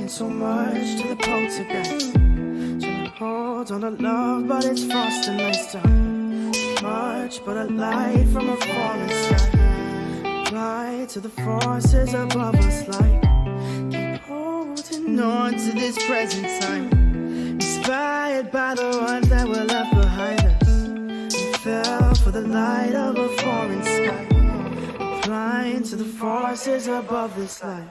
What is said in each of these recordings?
So much to the poltergeist, trying to hold on to love, but it's frost and nice time. Much but a light from a falling sky, fly to the forces above us like keep holding on to this present time. Inspired by the ones that were left behind us, we fell for the light of a foreign sky, flying to the forces above this life.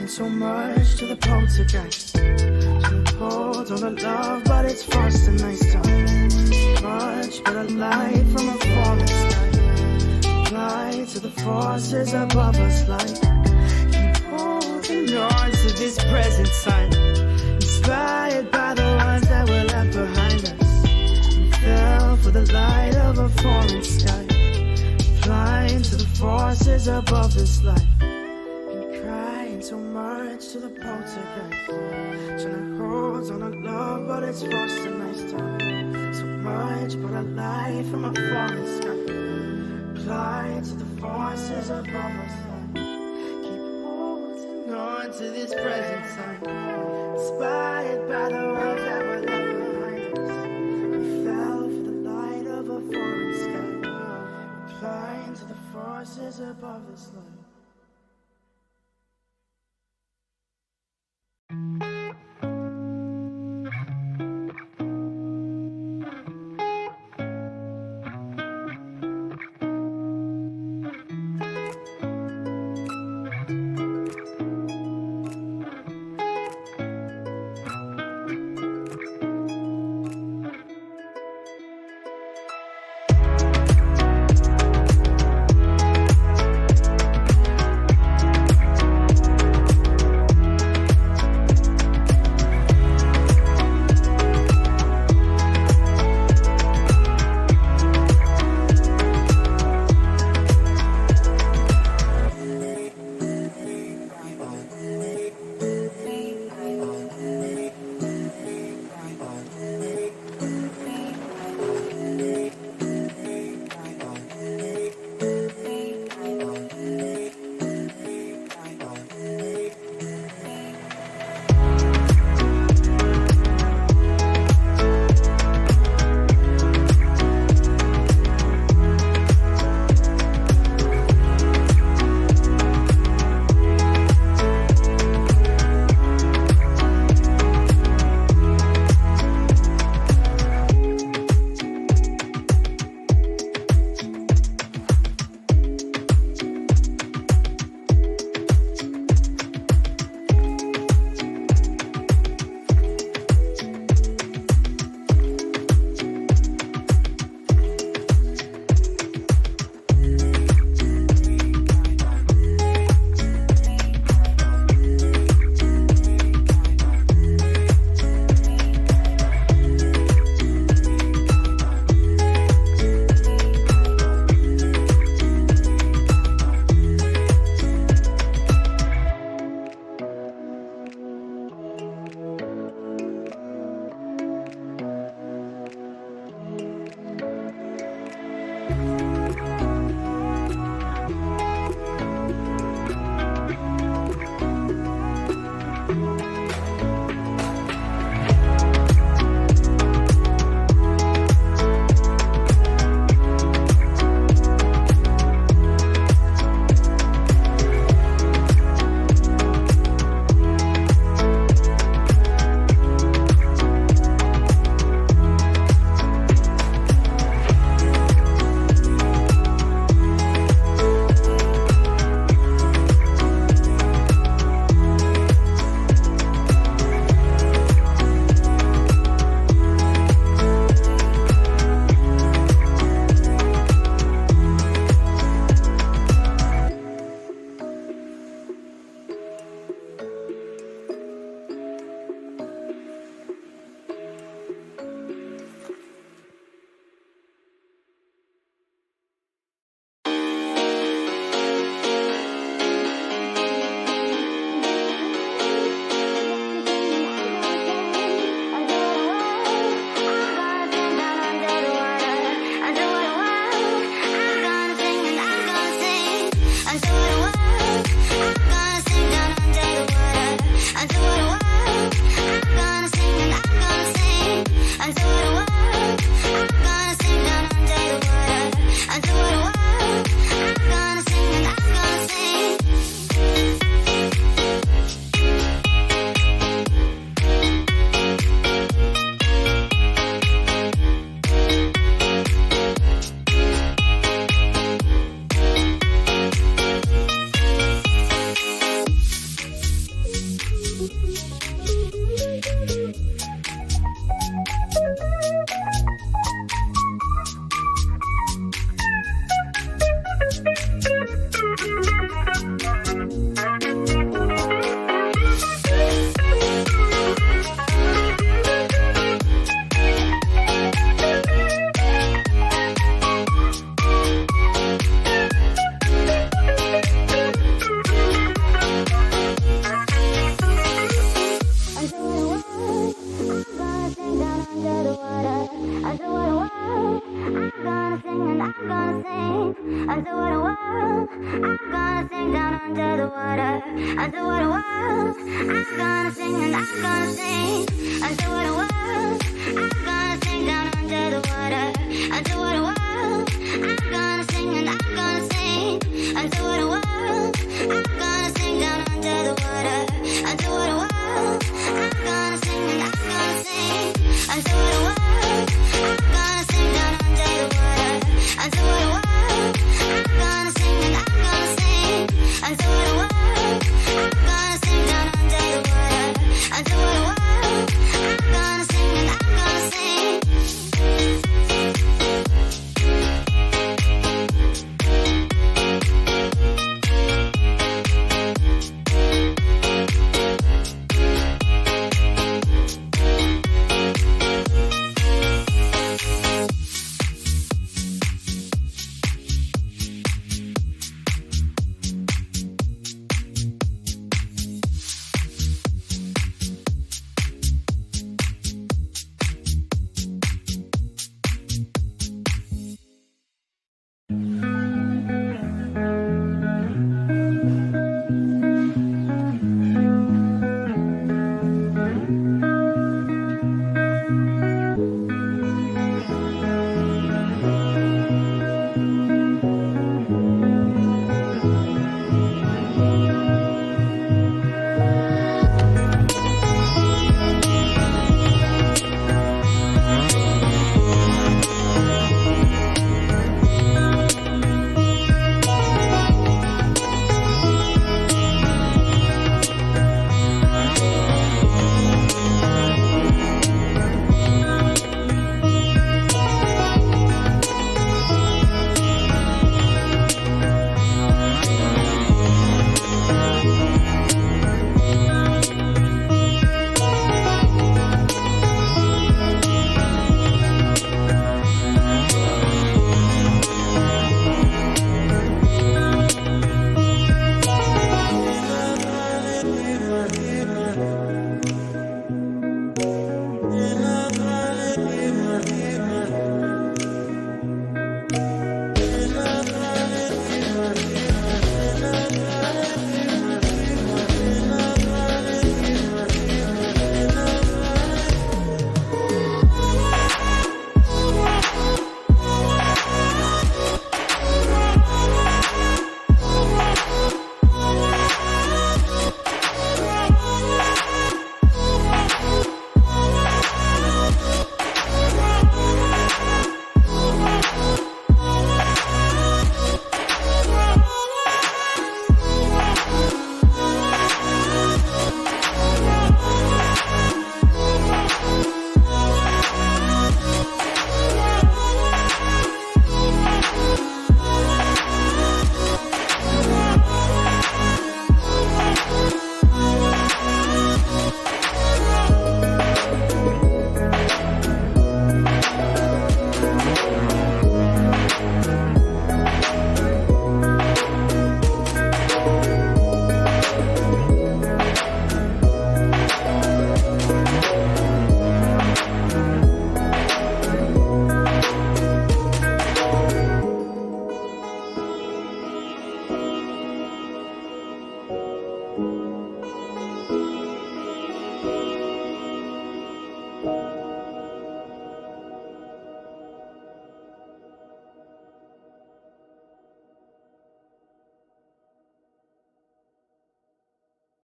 So much to the poltergeist, trying to hold on to love, but it's frost and nice time. Much but a light from a falling sky, fly to the forces above us like keep holding on to this present time. Inspired by the ones that were left behind us, we fell for the light of a foreign sky, flying to the forces above this life. So much to the poltergeist, trying to hold on to love, but it's frost and nice time. So much but a light from a falling sky, fly to the forces above us like keep holding on to this present time. Inspired by the ones that were left behind us, we fell for the light of a foreign sky, flying to the forces above this light. underwater, underwater world. I'm gonna sing and I'm gonna sing underwater world.